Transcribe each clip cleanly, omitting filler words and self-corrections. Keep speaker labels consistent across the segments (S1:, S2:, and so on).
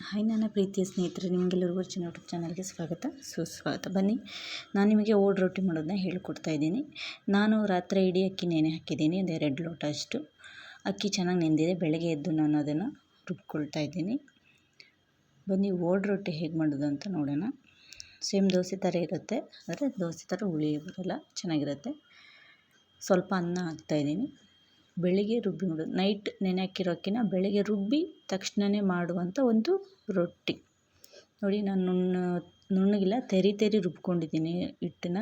S1: Hi ನನ್ನ ಪ್ರೀತಿಯ ಸ್ನೇಹಿತರೆ, ನಿಮಗೆಲ್ಲರಿಗೂ ಯೂಟ್ಯೂಬ್ ಚಾನಲ್ಗೆ ಸ್ವಾಗತ ಸುಸ್ವಾಗತ. ಬನ್ನಿ, ನಾನು ನಿಮಗೆ ಓಡ್ ರೊಟ್ಟಿ ಮಾಡೋದನ್ನ ಹೇಳಿಕೊಡ್ತಾ ಇದ್ದೀನಿ. ನಾನು ರಾತ್ರಿ ಇಡೀ ಅಕ್ಕಿ ನೆನೆ ಹಾಕಿದ್ದೀನಿ, ಒಂದು 2 ಲೋಟ ಅಷ್ಟು ಅಕ್ಕಿ ಚೆನ್ನಾಗಿ ನೆಂದಿದೆ. ಬೆಳಗ್ಗೆ ಎದ್ದು ನಾನು ಅದನ್ನು ರುಬ್ಕೊಳ್ತಾ ಇದ್ದೀನಿ. ಬನ್ನಿ, ಓಡ್ ರೊಟ್ಟಿ ಹೇಗೆ ಮಾಡೋದು ಅಂತ ನೋಡೋಣ. ಸೇಮ್ ದೋಸೆ ಥರ ಇರುತ್ತೆ, ಆದರೆ ದೋಸೆ ಥರ ಹುಳಿ ಬರೋಲ್ಲ, ಚೆನ್ನಾಗಿರುತ್ತೆ. ಸ್ವಲ್ಪ ಅನ್ನ ಹಾಕ್ತಾಯಿದ್ದೀನಿ. ಬೆಳಿಗ್ಗೆ ರುಬ್ಬಿ ಮಾಡೋದು, ನೈಟ್ ನೆನೆ ಹಾಕಿರೋ ಅಕ್ಕಿನ ಬೆಳಗ್ಗೆ ರುಬ್ಬಿ ತಕ್ಷಣವೇ ಮಾಡುವಂಥ ಒಂದು ರೊಟ್ಟಿ. ನೋಡಿ, ನಾನು ನುಣ್ಣಗಿಲ್ಲ, ತೆರಿ ರುಬ್ಕೊಂಡಿದ್ದೀನಿ ಹಿಟ್ಟನ್ನ.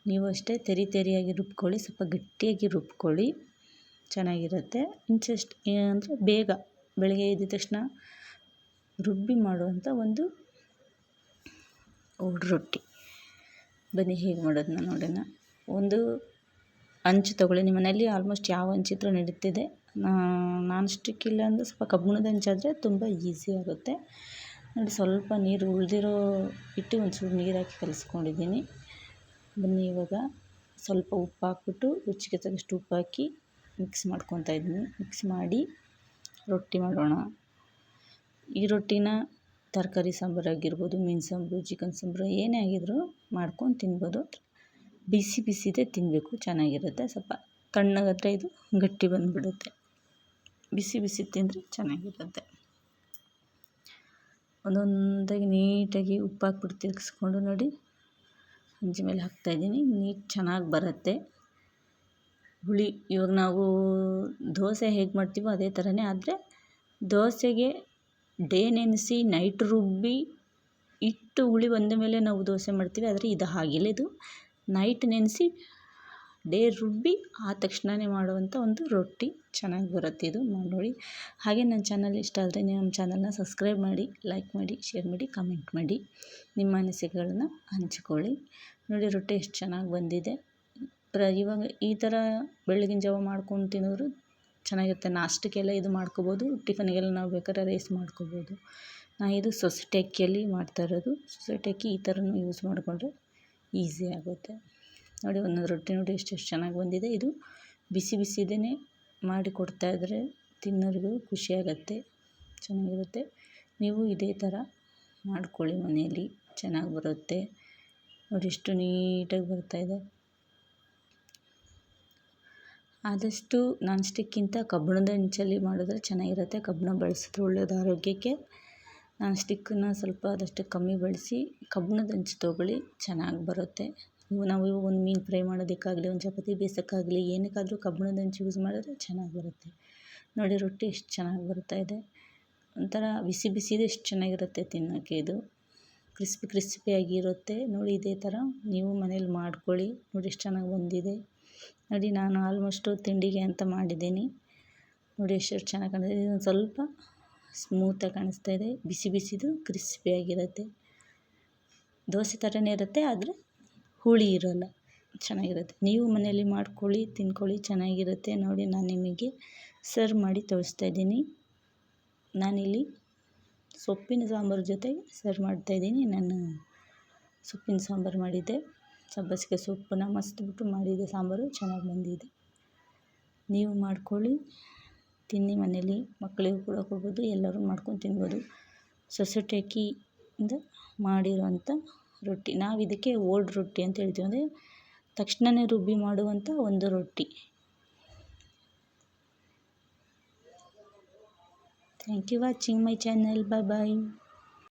S1: ನೀವು ಅಷ್ಟೇ ತೆರಿಯಾಗಿ ರುಬ್ಕೊಳ್ಳಿ, ಸ್ವಲ್ಪ ಗಟ್ಟಿಯಾಗಿ ರುಬ್ಕೊಳ್ಳಿ, ಚೆನ್ನಾಗಿರುತ್ತೆ. ಇಂಚಷ್ಟು ಅಂದರೆ ಬೇಗ ಬೆಳಗ್ಗೆ ಎದ್ದ ತಕ್ಷಣ ರುಬ್ಬಿ ಮಾಡುವಂಥ ಒಂದು ಓಡ್ ರೊಟ್ಟಿ. ಬನ್ನಿ ಹೇಗೆ ಮಾಡೋದನ್ನ ನೋಡೋಣ. ಒಂದು ಹಂಚು ತೊಗೊಳ್ಳಿ. ನಿಮ್ಮ ಮನೆಯಲ್ಲಿ ಆಲ್ಮೋಸ್ಟ್ ಯಾವ ಹಂಚಿದ್ರೂ ನಡೀತಿದೆ. ನಾನ್ ಸ್ಟಿಕ್ ಇಲ್ಲ ಅಂದರೆ ಸ್ವಲ್ಪ ಕಬ್ಬಿಣದ ಹಂಚಾದರೆ ತುಂಬ ಈಸಿ ಆಗುತ್ತೆ. ನೋಡಿ, ಸ್ವಲ್ಪ ನೀರು ಉಳಿದಿರೋ ಇಟ್ಟು ಒಂಚೂರು ನೀರು ಹಾಕಿ ಕಲಿಸ್ಕೊಂಡಿದ್ದೀನಿ. ಬನ್ನಿ, ಇವಾಗ ಸ್ವಲ್ಪ ಉಪ್ಪು ಹಾಕ್ಬಿಟ್ಟು ರುಚಿಗೆ ತಕ್ಕಷ್ಟು ಉಪ್ಪು ಹಾಕಿ ಮಿಕ್ಸ್ ಮಾಡ್ಕೊತಾ ಇದ್ದೀನಿ. ಮಿಕ್ಸ್ ಮಾಡಿ ರೊಟ್ಟಿ ಮಾಡೋಣ. ಈ ರೊಟ್ಟಿನ ತರಕಾರಿ ಸಾಂಬಾರು ಆಗಿರ್ಬೋದು, ಮೀನು ಸಾಂಬಾರು, ಚಿಕನ್ ಸಾಂಬಾರು ಏನೇ ಆಗಿದ್ರು ಮಾಡ್ಕೊಂಡು ತಿನ್ಬೋದು. ಬಿಸಿದೇ ತಿನ್ನಬೇಕು, ಚೆನ್ನಾಗಿರುತ್ತೆ. ಸ್ವಲ್ಪ ತಣ್ಣಗಾದರೆ ಇದು ಗಟ್ಟಿ ಬಂದುಬಿಡುತ್ತೆ. ಬಿಸಿ ತಿಂದರೆ ಚೆನ್ನಾಗಿರುತ್ತೆ. ಒಂದೊಂದಾಗಿ ನೀಟಾಗಿ ಉಪ್ಪು ಹಾಕ್ಬಿಟ್ಟು ತಿರ್ಗಿಸ್ಕೊಂಡು ನೋಡಿ, ಹಂಚಿ ಮೇಲೆ ಹಾಕ್ತಾಯಿದ್ದೀನಿ. ಚೆನ್ನಾಗಿ ಬರುತ್ತೆ ಹುಳಿ. ಇವಾಗ ನಾವು ದೋಸೆ ಹೇಗೆ ಮಾಡ್ತೀವೋ ಅದೇ ಥರನೇ, ಆದರೆ ದೋಸೆಗೆ ಡೇ ನೆನೆಸಿ ನೈಟ್ ರುಬ್ಬಿ ಇಟ್ಟು ಹುಳಿ ಬಂದ ಮೇಲೆ ನಾವು ದೋಸೆ ಮಾಡ್ತೀವಿ. ಆದರೆ ಇದು ಹಾಗಿಲ್ಲ, ಇದು ನೈಟ್ ನೆನೆಸಿ ಡೇ ರುಬ್ಬಿ ಆ ತಕ್ಷಣವೇ ಮಾಡುವಂಥ ಒಂದು ರೊಟ್ಟಿ. ಚೆನ್ನಾಗಿ ಬರುತ್ತೆ, ಇದು ಮಾಡಿ ನೋಡಿ. ಹಾಗೆ ನನ್ನ ಚಾನಲ್ ಇಷ್ಟ ಆದರೆ ನೀವು ನಮ್ಮ ಚಾನಲ್ನ ಸಬ್ಸ್ಕ್ರೈಬ್ ಮಾಡಿ, ಲೈಕ್ ಮಾಡಿ, ಶೇರ್ ಮಾಡಿ, ಕಮೆಂಟ್ ಮಾಡಿ, ನಿಮ್ಮ ಅನಿಸಿಕೆಗಳನ್ನ ಹಂಚಿಕೊಳ್ಳಿ. ನೋಡಿ, ರೊಟ್ಟಿ ಎಷ್ಟು ಚೆನ್ನಾಗಿ ಬಂದಿದೆ. ಇವಾಗ ಈ ಥರ ಬೆಳಗಿನ ಜಾವ ಮಾಡ್ಕೊಂಡು ತಿನ್ನೋರು ಚೆನ್ನಾಗಿರುತ್ತೆ. ನಾಷ್ಟಕ್ಕೆಲ್ಲ ಇದು ಮಾಡ್ಕೋಬೋದು, ಟಿಫನ್ಗೆಲ್ಲ ನಾವು ಬೇಕಾದ್ರೆ ರೈಸ್ ಮಾಡ್ಕೋಬೋದು. ಇದು ಸೊಸೈಟಿ ಅಕ್ಕಿಯಲ್ಲಿ ಮಾಡ್ತಾ ಇರೋದು. ಸೊಸೈಟಿ ಅಕ್ಕಿ ಈ ಥರನೂ ಯೂಸ್ ಮಾಡಿಕೊಂಡ್ರೆ ಈಸಿ ಆಗುತ್ತೆ. ನೋಡಿ, ಒಂದೊಂದು ರೊಟ್ಟಿ ನೋಡಿ ಎಷ್ಟು ಚೆನ್ನಾಗಿ ಬಂದಿದೆ. ಇದು ಬಿಸಿದೇ ಮಾಡಿ ಕೊಡ್ತಾಯಿದ್ರೆ ತಿನ್ನೋರಿಗೂ ಖುಷಿಯಾಗತ್ತೆ, ಚೆನ್ನಾಗಿರುತ್ತೆ. ನೀವು ಇದೇ ಥರ ಮಾಡ್ಕೊಳ್ಳಿ ಮನೆಯಲ್ಲಿ, ಚೆನ್ನಾಗಿ ಬರುತ್ತೆ. ನೋಡಿ, ಎಷ್ಟು ನೀಟಾಗಿ ಬರ್ತಾಯಿದೆ. ಆದಷ್ಟು ನಾನ್ ಸ್ಟಿಕ್ಕಿಂತ ಕಬ್ಬಿಣದ ಹಂಚಲ್ಲಿ ಮಾಡಿದ್ರೆ ಚೆನ್ನಾಗಿರುತ್ತೆ. ಕಬ್ಬಿಣ ಬಳಸಿದ್ರೆ ಒಳ್ಳೆಯದು ಆರೋಗ್ಯಕ್ಕೆ. ನಾನ್ ಸ್ಟಿಕ್ಕನ್ನು ಸ್ವಲ್ಪ ಆದಷ್ಟು ಕಮ್ಮಿ ಬಳಸಿ ಕಬ್ಬಿಣದ ಹಂಚು ತೊಗೊಳ್ಳಿ, ಚೆನ್ನಾಗಿ ಬರುತ್ತೆ. ನಾವು ಒಂದು ಮೀನು ಫ್ರೈ ಮಾಡೋದಕ್ಕಾಗಲಿ, ಒಂದು ಚಪಾತಿ ಬೇಯಿಸೋಕ್ಕಾಗಲಿ, ಏನಕ್ಕಾದರೂ ಕಬ್ಬಿಣದ ಹಂಚು ಯೂಸ್ ಮಾಡಿದ್ರೆ ಚೆನ್ನಾಗಿ ಬರುತ್ತೆ. ನೋಡಿ, ರೊಟ್ಟಿ ಎಷ್ಟು ಚೆನ್ನಾಗಿ ಬರ್ತಾಯಿದೆ. ಒಂಥರ ಬಿಸಿದೆ, ಎಷ್ಟು ಚೆನ್ನಾಗಿರುತ್ತೆ ತಿನ್ನೋಕ್ಕೆ. ಇದು ಕ್ರಿಸ್ಪಿಯಾಗಿರುತ್ತೆ. ನೋಡಿ, ಇದೇ ಥರ ನೀವು ಮನೇಲಿ ಮಾಡ್ಕೊಳ್ಳಿ. ನೋಡಿ, ಎಷ್ಟು ಚೆನ್ನಾಗಿ ಬಂದಿದೆ. ನೋಡಿ, ನಾನು ಆಲ್ಮೋಸ್ಟು ತಿಂಡಿಗೆ ಅಂತ ಮಾಡಿದ್ದೀನಿ. ನೋಡಿ, ಎಷ್ಟು ಚೆನ್ನಾಗಿ ಕಾಣಿಸ್ತಿದೆ. ಇದೊಂದು ಸ್ವಲ್ಪ ಸ್ಮೂತಾಗಿ ಕಾಣಿಸ್ತಾ ಇದೆ. ಬಿಸಿದು ಕ್ರಿಸ್ಪಿಯಾಗಿರುತ್ತೆ. ದೋಸೆ ಥರನೇ ಇರುತ್ತೆ, ಆದರೆ ಹುಳಿ ಇರೋಲ್ಲ, ಚೆನ್ನಾಗಿರುತ್ತೆ. ನೀವು ಮನೆಯಲ್ಲಿ ಮಾಡ್ಕೊಳ್ಳಿ, ತಿನ್ಕೊಳ್ಳಿ, ಚೆನ್ನಾಗಿರುತ್ತೆ. ನೋಡಿ, ನಾನು ನಿಮಗೆ ಸರ್ವ್ ಮಾಡಿ ತೋರಿಸ್ತಾ ಇದ್ದೀನಿ. ನಾನಿಲ್ಲಿ ಸೊಪ್ಪಿನ ಸಾಂಬಾರು ಜೊತೆಗೆ ಸರ್ವ್ ಮಾಡ್ತಾಯಿದ್ದೀನಿ. ನಾನು ಸೊಪ್ಪಿನ ಸಾಂಬಾರು ಮಾಡಿದ್ದೆ, ಸಬ್ಬಸಿಗೆ ಸೊಪ್ಪನ್ನ ಮಸ್ತ್ಬಿಟ್ಟು ಮಾಡಿದ್ದೆ. ಸಾಂಬಾರು ಚೆನ್ನಾಗಿ ಬಂದಿದೆ. ನೀವು ಮಾಡ್ಕೊಳ್ಳಿ, ತಿನ್ನಿ ಮನೇಲಿ. ಮಕ್ಕಳಿಗೂ ಕೂಡ ಕೊಡ್ಬೋದು, ಎಲ್ಲರೂ ಮಾಡ್ಕೊಂಡು ತಿನ್ಬೋದು. ಸೊಸೈಟಿ ಅಕ್ಕಿಯಿಂದ ಮಾಡಿರುವಂಥ ರೊಟ್ಟಿ. ನಾವು ಇದಕ್ಕೆ ಓಡ್ ರೊಟ್ಟಿ ಅಂತ ಹೇಳ್ತೀವಿ, ಅಂದರೆ ತಕ್ಷಣವೇ ರುಬ್ಬಿ ಮಾಡುವಂಥ ಒಂದು ರೊಟ್ಟಿ. Thank you watching my channel. Bye.